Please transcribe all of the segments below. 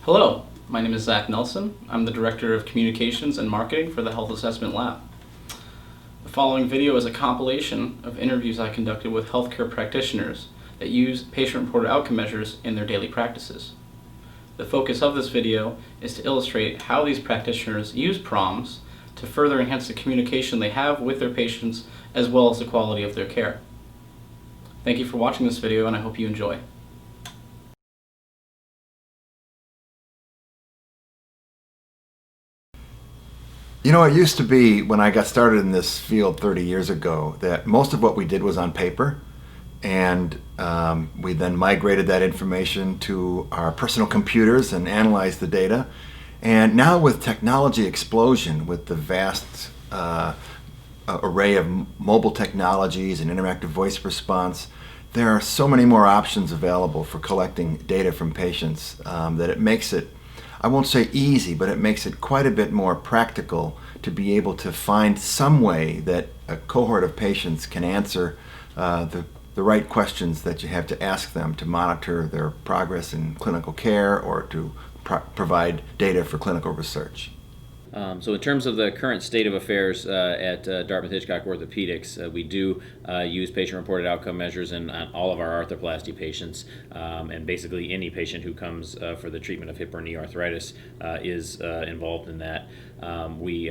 Hello, my name is Zach Nelson. I'm the Director of Communications and Marketing for the Health Assessment Lab. The following video is a compilation of interviews I conducted with healthcare practitioners that use patient-reported outcome measures in their daily practices. The focus of this video is to illustrate how these practitioners use PROMS to further enhance the communication they have with their patients as well as the quality of their care. Thank you for watching this video, and I hope you enjoy. You know, it used to be when I got started in this field 30 years ago that most of what we did was on paper, and we then migrated that information to our personal computers and analyzed the data. And now with technology explosion, with the vast array of mobile technologies and interactive voice response, there are so many more options available for collecting data from patients that it makes it, I won't say easy, but it makes it quite a bit more practical to be able to find some way that a cohort of patients can answer the right questions that you have to ask them to monitor their progress in clinical care or to provide data for clinical research. So in terms of the current state of affairs at Dartmouth-Hitchcock Orthopedics, we do use patient-reported outcome measures in all of our arthroplasty patients, and basically any patient who comes for the treatment of hip or knee arthritis is involved in that. We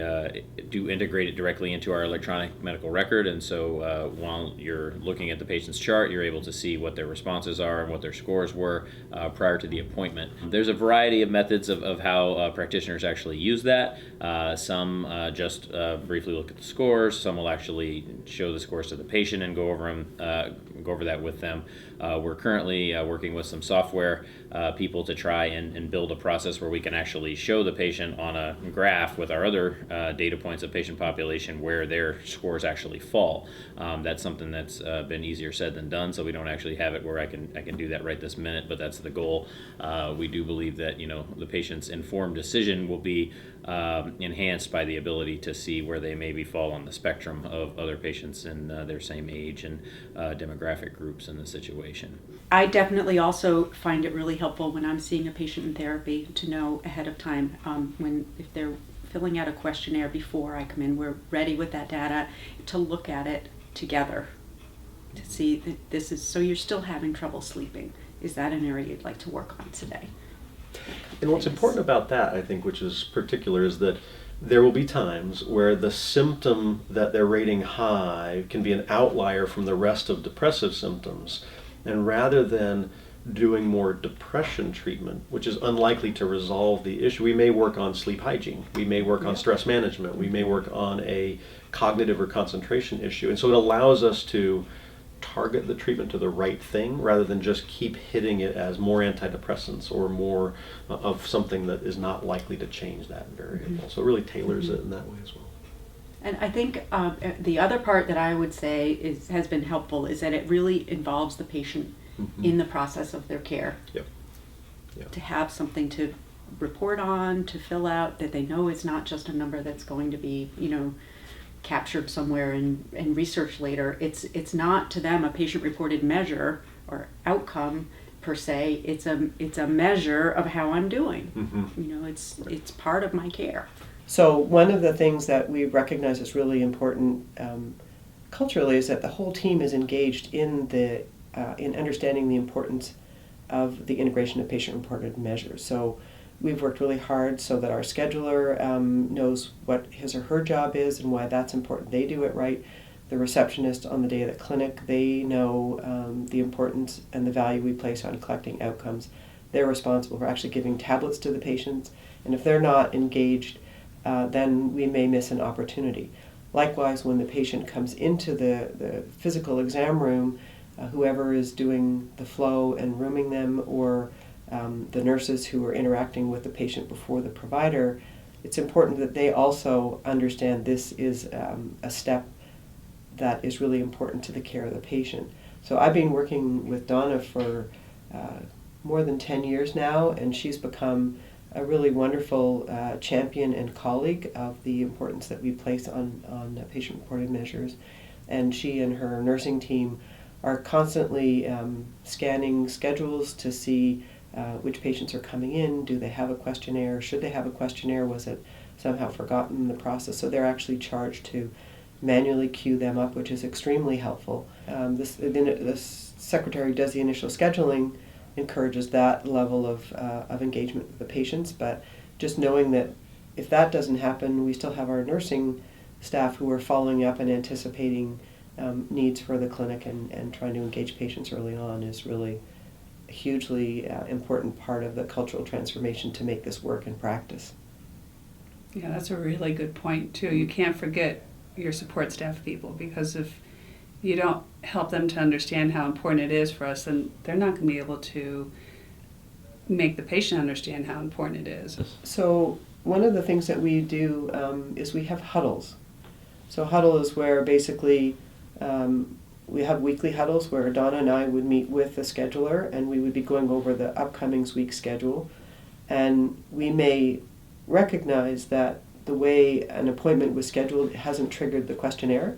do integrate it directly into our electronic medical record, and so while you're looking at the patient's chart, you're able to see what their responses are and what their scores were prior to the appointment. There's a variety of methods of how practitioners actually use that. Some just briefly look at the scores. Some will actually show the scores to the patient and go over that with them. We're currently working with some software people to try and build a process where we can actually show the patient on a graph with our other data points of patient population where their scores actually fall. That's something that's been easier said than done, so we don't actually have it where I can do that right this minute, but that's the goal. We do believe that the patient's informed decision will be enhanced by the ability to see where they maybe fall on the spectrum of other patients in their same age and demographic groups in the situation. I definitely also find it really helpful when I'm seeing a patient in therapy to know ahead of time if they're filling out a questionnaire before I come in, we're ready with that data to look at it together to see that this is, so you're still having trouble sleeping. Is that an area you'd like to work on today? And what's important about that, I think, which is particular, is that there will be times where the symptom that they're rating high can be an outlier from the rest of depressive symptoms. And rather than doing more depression treatment, which is unlikely to resolve the issue, we may work on sleep hygiene, we may work on stress management, we may work on a cognitive or concentration issue. And so it allows us to target the treatment to the right thing rather than just keep hitting it as more antidepressants or more of something that is not likely to change that variable. So it really tailors it in that way as well. And I think the other part that I would say has been helpful is that it really involves the patient in the process of their care. Yep. Yep. To have something to report on, to fill out, that they know it's not just a number that's going to be, captured somewhere and researched later. It's not to them a patient-reported measure or outcome per se. It's a measure of how I'm doing. It's part of my care. So one of the things that we recognize is really important culturally is that the whole team is engaged in understanding the importance of the integration of patient-reported measures. So we've worked really hard so that our scheduler knows what his or her job is and why that's important. They do it right. The receptionist on the day of the clinic, they know the importance and the value we place on collecting outcomes. They're responsible for actually giving tablets to the patients, and if they're not engaged, then we may miss an opportunity. Likewise, when the patient comes into the physical exam room, whoever is doing the flow and rooming them, or the nurses who are interacting with the patient before the provider, it's important that they also understand this is a step that is really important to the care of the patient. So I've been working with Donna for more than 10 years now, and she's become a really wonderful champion and colleague of the importance that we place on patient-reported measures. And she and her nursing team are constantly scanning schedules to see which patients are coming in. Do they have a questionnaire? Should they have a questionnaire? Was it somehow forgotten in the process? So they're actually charged to manually queue them up, which is extremely helpful. The secretary does the initial scheduling, encourages that level of engagement with the patients, but just knowing that if that doesn't happen, we still have our nursing staff who are following up and anticipating needs for the clinic and trying to engage patients early on is really a hugely important part of the cultural transformation to make this work in practice. Yeah, that's a really good point too. You can't forget your support staff people, because if you don't help them to understand how important it is for us, then they're not going to be able to make the patient understand how important it is. So one of the things that we do is we have huddles. So huddle is where basically we have weekly huddles where Donna and I would meet with the scheduler and we would be going over the upcoming week's schedule. And we may recognize that the way an appointment was scheduled hasn't triggered the questionnaire.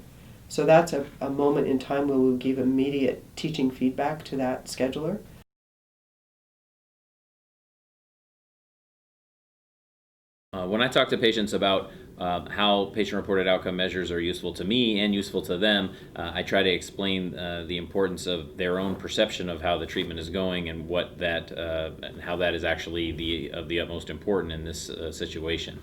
So that's a moment in time where we'll give immediate teaching feedback to that scheduler. When I talk to patients about how patient-reported outcome measures are useful to me and useful to them, I try to explain the importance of their own perception of how the treatment is going and what that and how that is actually of the utmost important in this situation.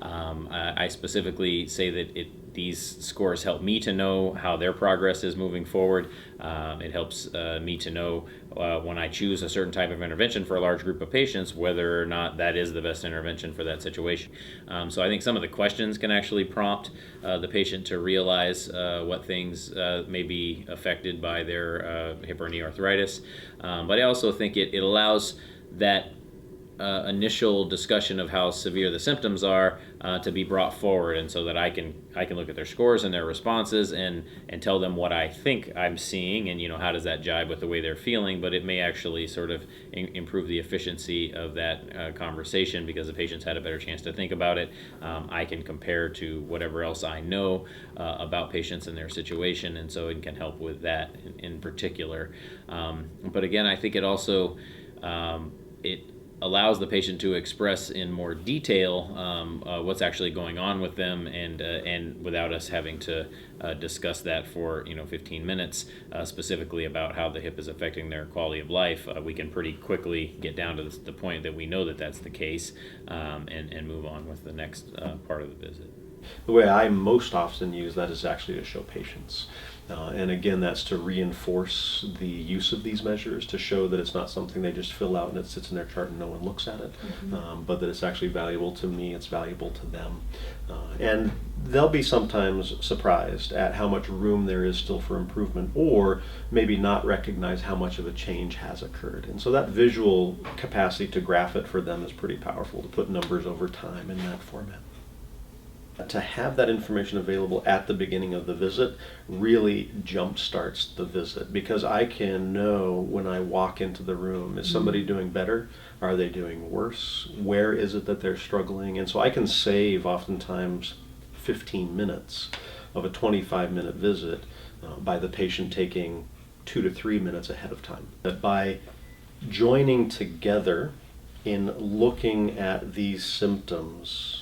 I specifically say that these scores help me to know how their progress is moving forward. It helps me to know when I choose a certain type of intervention for a large group of patients, whether or not that is the best intervention for that situation. So I think some of the questions can actually prompt the patient to realize what things may be affected by their hip or knee arthritis. But I also think it allows that initial discussion of how severe the symptoms are to be brought forward, and so that I can look at their scores and their responses and tell them what I think I'm seeing, and how does that jibe with the way they're feeling. But it may actually sort of improve the efficiency of that conversation, because the patient's had a better chance to think about it. I can compare to whatever else I know about patients and their situation, and so it can help with that in particular. But again, I think it also it allows the patient to express in more detail what's actually going on with them, and without us having to discuss that for 15 minutes specifically about how the hip is affecting their quality of life. We can pretty quickly get down to the point that we know that that's the case, and move on with the next part of the visit. The way I most often use that is actually to show patients. And again, that's to reinforce the use of these measures, to show that it's not something they just fill out and it sits in their chart and no one looks at it, but that it's actually valuable to me, it's valuable to them. And they'll be sometimes surprised at how much room there is still for improvement, or maybe not recognize how much of a change has occurred. And so that visual capacity to graph it for them is pretty powerful, to put numbers over time in that format. To have that information available at the beginning of the visit really jump starts the visit, because I can know when I walk into the room, is somebody doing better? Are they doing worse? Where is it that they're struggling? And so I can save oftentimes 15 minutes of a 25-minute visit by the patient taking 2 to 3 minutes ahead of time. That by joining together in looking at these symptoms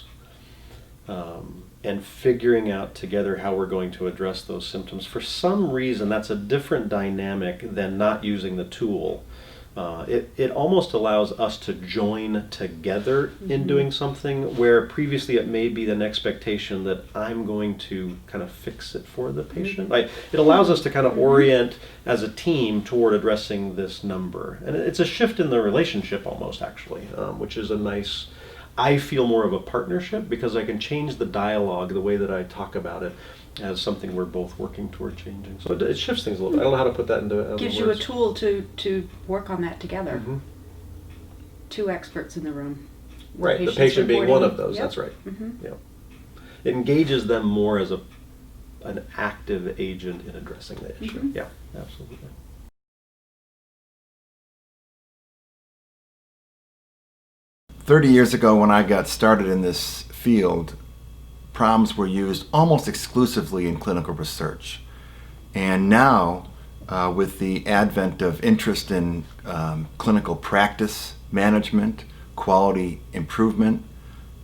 and figuring out together how we're going to address those symptoms. For some reason, that's a different dynamic than not using the tool. It almost allows us to join together in doing something, where previously it may be an expectation that I'm going to kind of fix it for the patient. It allows us to kind of orient as a team toward addressing this number. And it's a shift in the relationship almost, actually, which is a nice... I feel more of a partnership, because I can change the dialogue, the way that I talk about it, as something we're both working toward changing. So it shifts things a little bit. I don't know how to put that into Gives you a tool to work on that together. 2 experts in the room. Right, the patient being one of those, that's right. Yeah. It engages them more as an active agent in addressing the issue. Yeah, absolutely. 30 years ago, when I got started in this field, PROMS were used almost exclusively in clinical research. And now with the advent of interest in clinical practice management, quality improvement,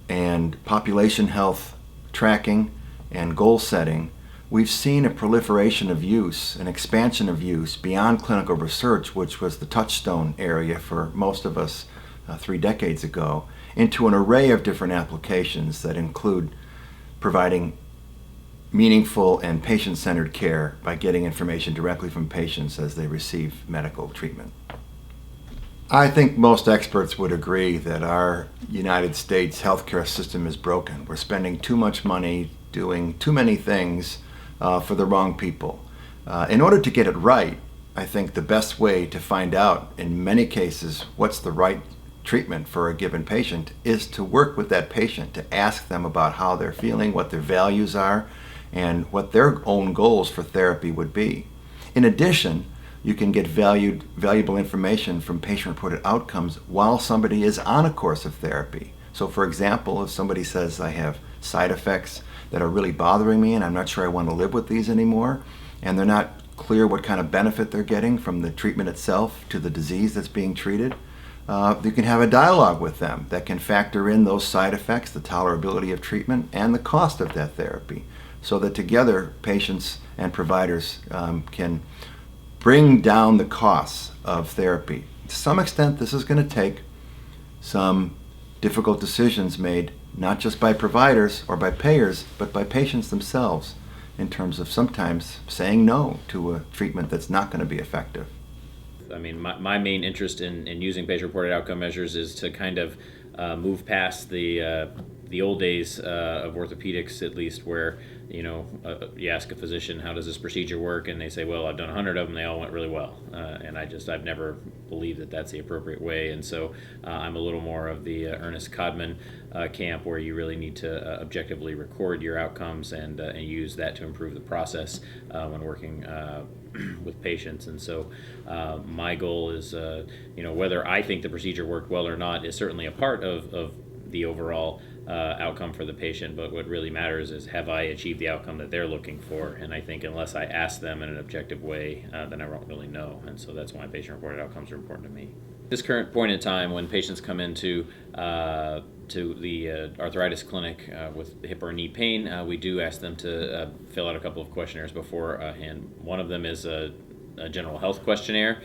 and population health tracking and goal setting, we've seen a proliferation of use, an expansion of use beyond clinical research, which was the touchstone area for most of us 3 decades ago, into an array of different applications that include providing meaningful and patient-centered care by getting information directly from patients as they receive medical treatment. I think most experts would agree that our United States healthcare system is broken. We're spending too much money doing too many things for the wrong people. In order to get it right, I think the best way to find out, in many cases, what's the right treatment for a given patient is to work with that patient, to ask them about how they're feeling, what their values are, and what their own goals for therapy would be. In addition, you can get valuable information from patient-reported outcomes while somebody is on a course of therapy. So for example, if somebody says, I have side effects that are really bothering me and I'm not sure I want to live with these anymore, and they're not clear what kind of benefit they're getting from the treatment itself to the disease that's being treated, you can have a dialogue with them that can factor in those side effects, the tolerability of treatment, and the cost of that therapy, so that together patients and providers can bring down the costs of therapy. To some extent, this is going to take some difficult decisions made not just by providers or by payers, but by patients themselves, in terms of sometimes saying no to a treatment that's not going to be effective. I mean, my main interest in using patient-reported outcome measures is to kind of move past the old days of orthopedics, at least, where you ask a physician, how does this procedure work, and they say, well, I've done 100 of them, they all went really well, and I've never believed that that's the appropriate way, and so I'm a little more of the Ernest Codman camp, where you really need to objectively record your outcomes and use that to improve the process when working with patients. And so my goal is, whether I think the procedure worked well or not is certainly a part of the overall outcome for the patient, but what really matters is, have I achieved the outcome that they're looking for? And I think unless I ask them in an objective way, then I won't really know. And so that's why patient-reported outcomes are important to me. At this current point in time, when patients come into to the arthritis clinic with hip or knee pain, we do ask them to fill out a couple of questionnaires beforehand. One of them is a general health questionnaire,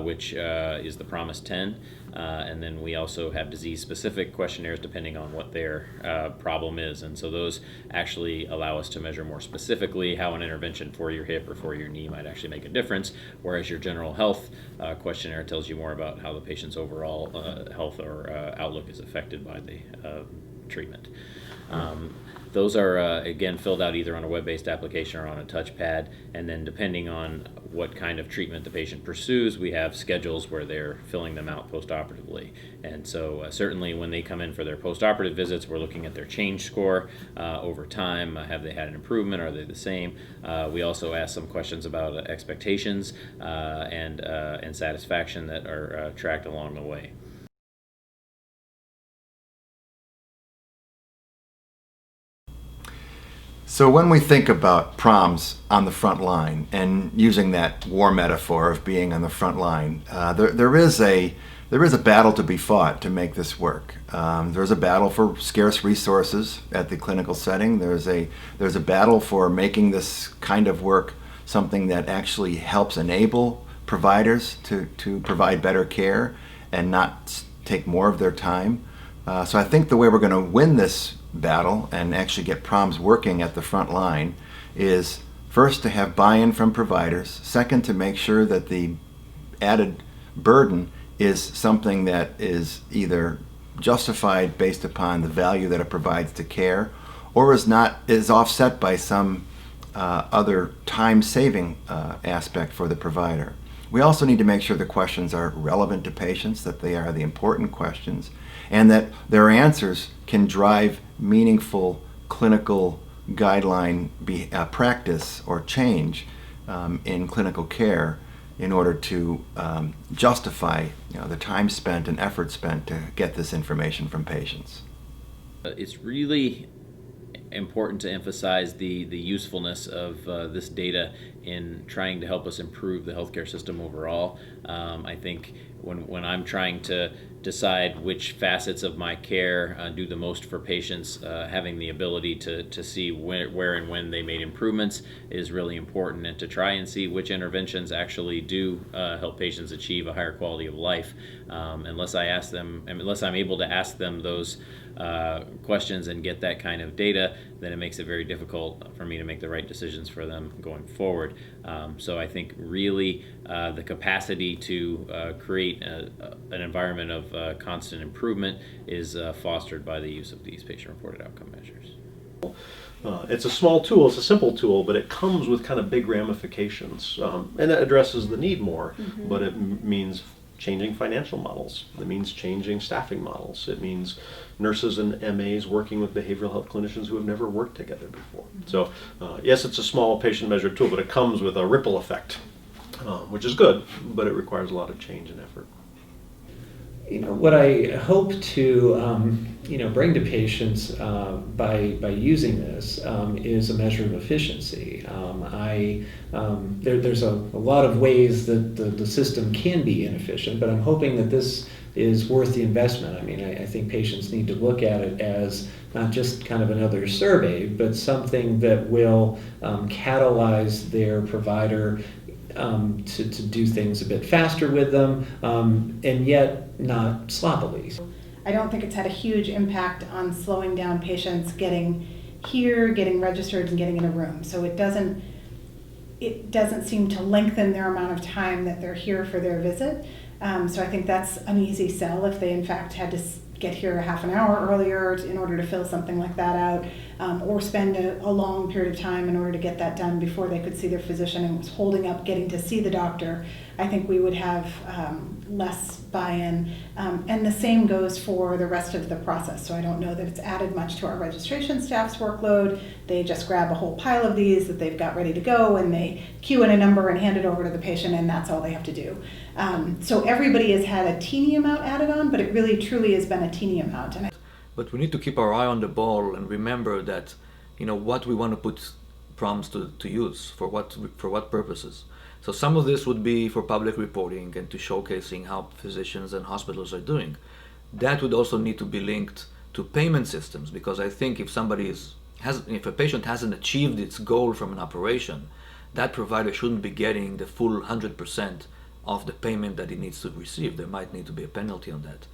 which is the PROMS 10. And then we also have disease-specific questionnaires depending on what their problem is. And so those actually allow us to measure more specifically how an intervention for your hip or for your knee might actually make a difference, whereas your general health questionnaire tells you more about how the patient's overall health or outlook is affected by the treatment. Those are, again, filled out either on a web-based application or on a touchpad, and then depending on what kind of treatment the patient pursues, we have schedules where they're filling them out post-operatively. And so certainly when they come in for their post-operative visits, we're looking at their change score over time. Have they had an improvement? Are they the same? We also ask some questions about expectations and satisfaction that are tracked along the way. So when we think about PROMS on the front line, and using that war metaphor of being on the front line, there is a battle to be fought to make this work. There's a battle for scarce resources at the clinical setting. There's a battle for making this kind of work something that actually helps enable providers to provide better care and not take more of their time. So I think the way we're going to win this battle and actually get PROMS working at the front line is, first, to have buy-in from providers, second, to make sure that the added burden is something that is either justified based upon the value that it provides to care, or is offset by some other time-saving aspect for the provider. We also need to make sure the questions are relevant to patients, that they are the important questions, and that their answers can drive meaningful clinical guideline practice or change in clinical care in order to justify the time spent and effort spent to get this information from patients. It's really important to emphasize the usefulness of this data in trying to help us improve the healthcare system overall. I think when I'm trying to decide which facets of my care do the most for patients, having the ability to see where and when they made improvements is really important, and to try and see which interventions actually do help patients achieve a higher quality of life. Unless I'm able to ask them those questions and get that kind of data, then it makes it very difficult for me to make the right decisions for them going forward. So I think really the capacity to create an environment of constant improvement is fostered by the use of these patient-reported outcome measures. It's a small tool, it's a simple tool, but it comes with kind of big ramifications, and it addresses the need more, but it means changing financial models. It means changing staffing models. It means nurses and MAs working with behavioral health clinicians who have never worked together before. So yes, it's a small patient-measured tool, but it comes with a ripple effect, which is good, but it requires a lot of change and effort. What I hope to bring to patients by using this is a measure of efficiency. There's a lot of ways that the system can be inefficient, but I'm hoping that this is worth the investment. I think patients need to look at it as not just kind of another survey, but something that will catalyze their provider to do things a bit faster with them, and yet not sloppily. I don't think it's had a huge impact on slowing down patients getting here, getting registered, and getting in a room. So it doesn't seem to lengthen their amount of time that they're here for their visit. So I think that's an easy sell if they in fact had to get here a half an hour earlier in order to fill something like that out, or spend a long period of time in order to get that done before they could see their physician and was holding up getting to see the doctor. I think we would have less buy-in, and the same goes for the rest of the process. So I don't know that it's added much to our registration staff's workload. They just grab a whole pile of these that they've got ready to go, and they queue in a number and hand it over to the patient, and that's all they have to do. So everybody has had a teeny amount added on, but it really truly has been a teeny amount. But we need to keep our eye on the ball and remember that, what we want to put PROMS to use, for what purposes. So some of this would be for public reporting and to showcasing how physicians and hospitals are doing. That would also need to be linked to payment systems, because I think if a patient hasn't achieved its goal from an operation, that provider shouldn't be getting the full 100% of the payment that it needs to receive. There might need to be a penalty on that.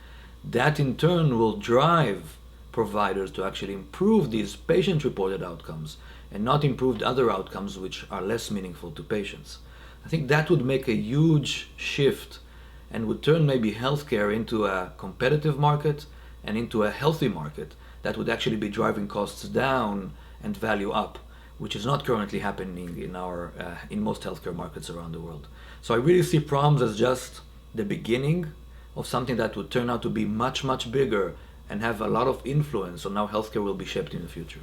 That in turn will drive providers to actually improve these patient-reported outcomes and not improve other outcomes which are less meaningful to patients. I think that would make a huge shift and would turn maybe healthcare into a competitive market and into a healthy market that would actually be driving costs down and value up, which is not currently happening in most healthcare markets around the world. So I really see PROMS as just the beginning of something that would turn out to be much, much bigger and have a lot of influence on how healthcare will be shaped in the future.